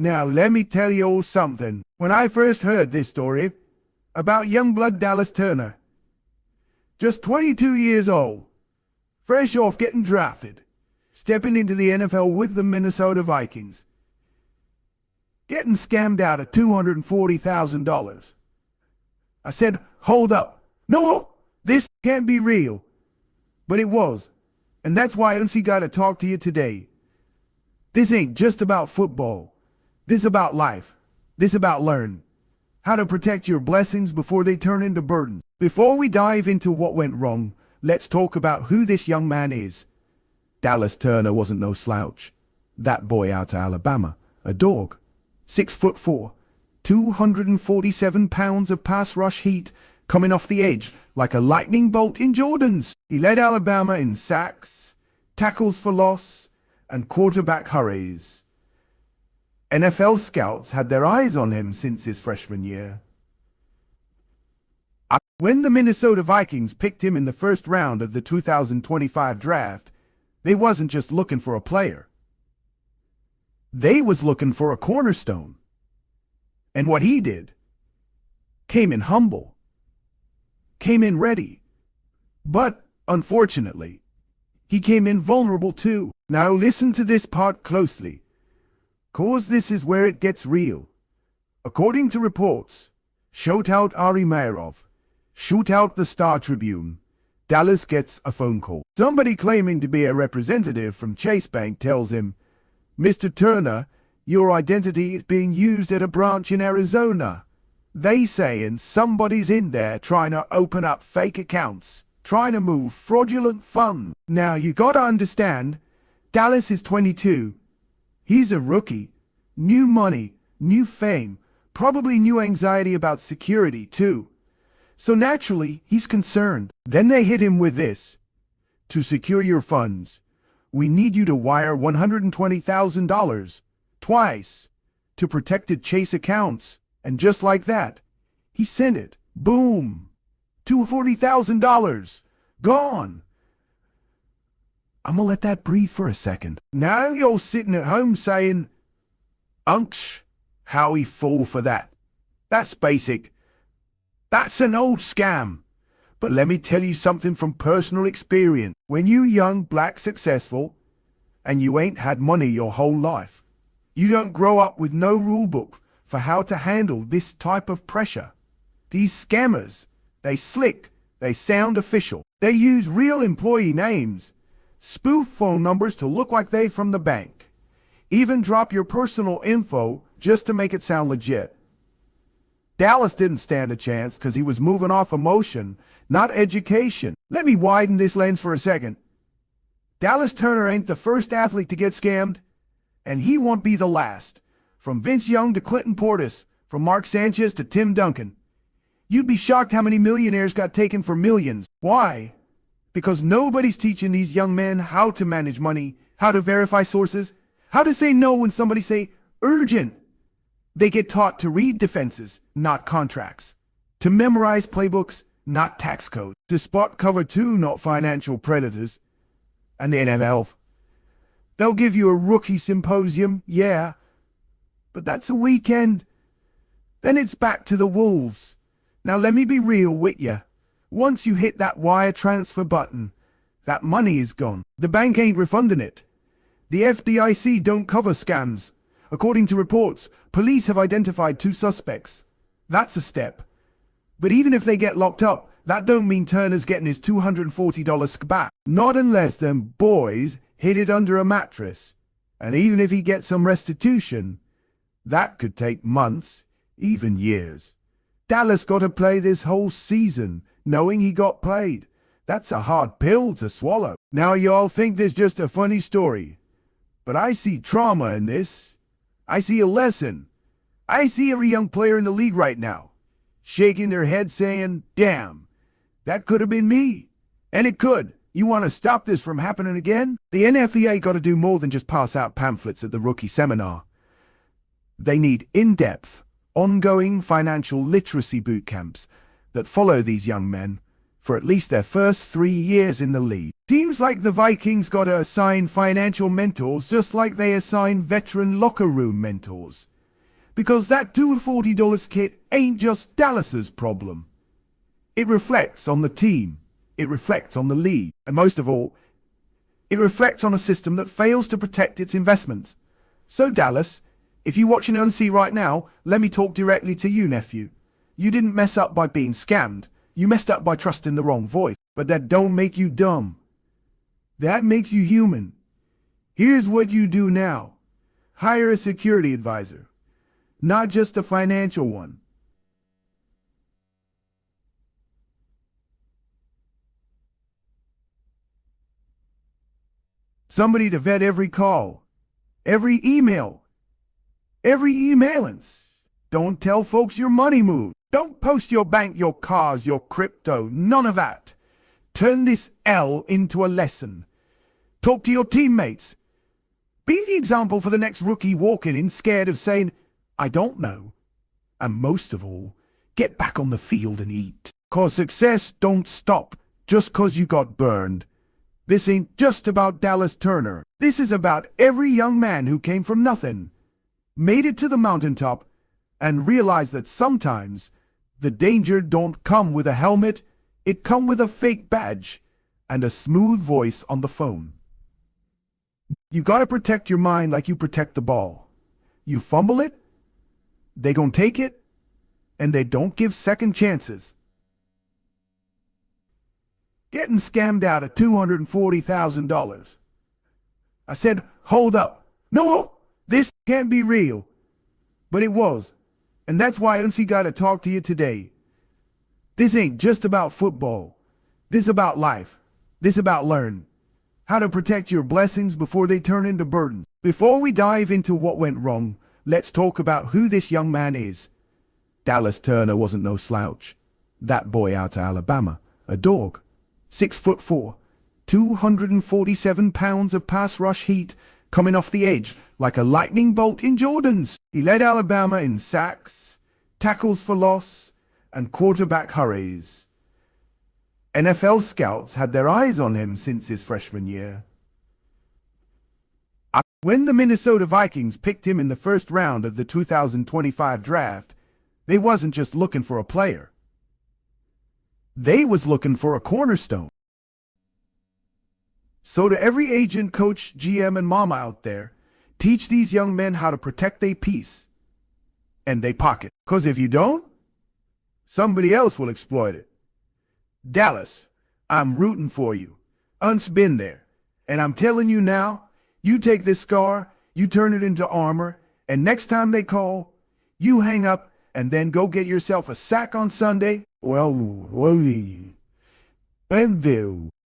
Now let me tell you all something. When I first heard this story about youngblood Dallas Turner, just 22 years old, fresh off getting drafted, stepping into the NFL with the Minnesota Vikings, getting scammed out of $240,000. I said, hold up. No, this can't be real. But it was. And that's why I got to talk to you today. This ain't just about football. This about life. This about learning how to protect your blessings before they turn into burdens. Before we dive into what went wrong, let's talk about who this young man is. Dallas Turner wasn't no slouch. That boy out of Alabama, a dog, 6'4", 247 pounds of pass rush heat, coming off the edge like a lightning bolt in Jordans. He led Alabama in sacks, tackles for loss, and quarterback hurries. NFL scouts had their eyes on him since his freshman year. When the Minnesota Vikings picked him in the first round of the 2025 draft, they wasn't just looking for a player. They was looking for a cornerstone. And what he did, came in humble, came in ready. But, unfortunately, he came in vulnerable too. Now listen to this part closely, 'cause this is where it gets real. According to reports, shootout Ari Mayrov, shootout the Star Tribune, Dallas gets a phone call. Somebody claiming to be a representative from Chase Bank tells him, "Mr. Turner, your identity is being used at a branch in Arizona. They saying somebody's in there trying to open up fake accounts, trying to move fraudulent funds." Now you gotta understand, Dallas is 22. He's a rookie. New money, new fame, probably new anxiety about security too. So naturally, he's concerned. Then they hit him with this. "To secure your funds, we need you to wire $120,000 twice to protected Chase accounts." And just like that, he sent it. Boom. $240,000. Gone. I'm gonna let that breathe for a second. Now you're sitting at home saying, "Unks, how he fall for that? That's basic. That's an old scam." But let me tell you something from personal experience. When you young, black, successful, and you ain't had money your whole life, you don't grow up with no rule book for how to handle this type of pressure. These scammers, they slick, they sound official. They use real employee names, spoof phone numbers to look like they from the bank, even drop your personal info just to make it sound legit. Dallas didn't stand a chance because he was moving off emotion, not education. Let me widen this lens for a second. Dallas Turner ain't the first athlete to get scammed, and he won't be the last. From Vince Young to Clinton Portis, from Mark Sanchez to Tim Duncan. You'd be shocked how many millionaires got taken for millions. Why? Because nobody's teaching these young men how to manage money, how to verify sources, how to say no when somebody say urgent. They get taught to read defenses, not contracts, to memorize playbooks, not tax codes, to spot cover two, not financial predators. And the NFL, they'll give you a rookie symposium, yeah, but that's a weekend. Then it's back to the wolves. Now let me be real with you. Once you hit that wire transfer button, that money is gone. The bank ain't refunding it. The FDIC don't cover scams. According to reports, police have identified 2 suspects. That's a step. But even if they get locked up, that don't mean Turner's getting his $240 back. Not unless them boys hid it under a mattress. And even if he gets some restitution, that could take months, even years. Dallas got to play this whole season knowing he got played. That's a hard pill to swallow. Now y'all think this just a funny story, but I see trauma in this. I see a lesson. I see every young player in the league right now shaking their head saying, "Damn, that could have been me." And it could. You want to stop this from happening again? The NFEA got to do more than just pass out pamphlets at the rookie seminar. They need in-depth, ongoing financial literacy boot camps that follow these young men for at least their first 3 years in the league. Seems like the Vikings got to assign financial mentors just like they assign veteran locker room mentors. Because that $240 kit ain't just Dallas's problem. It reflects on the team. It reflects on the league. And most of all, it reflects on a system that fails to protect its investments. So Dallas, if you're watching ONC right now, let me talk directly to you, nephew. You didn't mess up by being scammed. You messed up by trusting the wrong voice. But that don't make you dumb. That makes you human. Here's what you do now. Hire a security advisor, not just a financial one. Somebody to vet every call, every email, every emailance. Don't tell folks your money moved. Don't post your bank, your cars, your crypto, none of that. Turn this L into a lesson. Talk to your teammates. Be the example for the next rookie walking in scared of saying, I don't know. And most of all, get back on the field and eat. 'Cause success don't stop just 'cause you got burned. This ain't just about Dallas Turner. This is about every young man who came from nothing, made it to the mountaintop, and realized that sometimes the danger don't come with a helmet, it come with a fake badge and a smooth voice on the phone. You gotta protect your mind like you protect the ball. You fumble it, they gon' take it, and they don't give second chances. Getting scammed out of $240,000. I said, hold up. No, this can't be real. But it was. And that's why NC gotta talk to you today. This ain't just about football. This is about life. This is about learning how to protect your blessings before they turn into burdens. Before we dive into what went wrong, let's talk about who this young man is. Dallas Turner wasn't no slouch. That boy out of Alabama, a dog, 6'4", 247 pounds of pass rush heat, coming off the edge like a lightning bolt in Jordans. He led Alabama in sacks, tackles for loss, and quarterback hurries. NFL scouts had their eyes on him since his freshman year. When the Minnesota Vikings picked him in the first round of the 2025 draft, they wasn't just looking for a player. They was looking for a cornerstone. So to every agent, coach, GM, and mama out there, teach these young men how to protect their peace and their pocket. 'Cause if you don't, somebody else will exploit it. Dallas, I'm rooting for you. Unt's been there. And I'm telling you now, you take this scar, you turn it into armor, and next time they call, you hang up and then go get yourself a sack on Sunday. Well,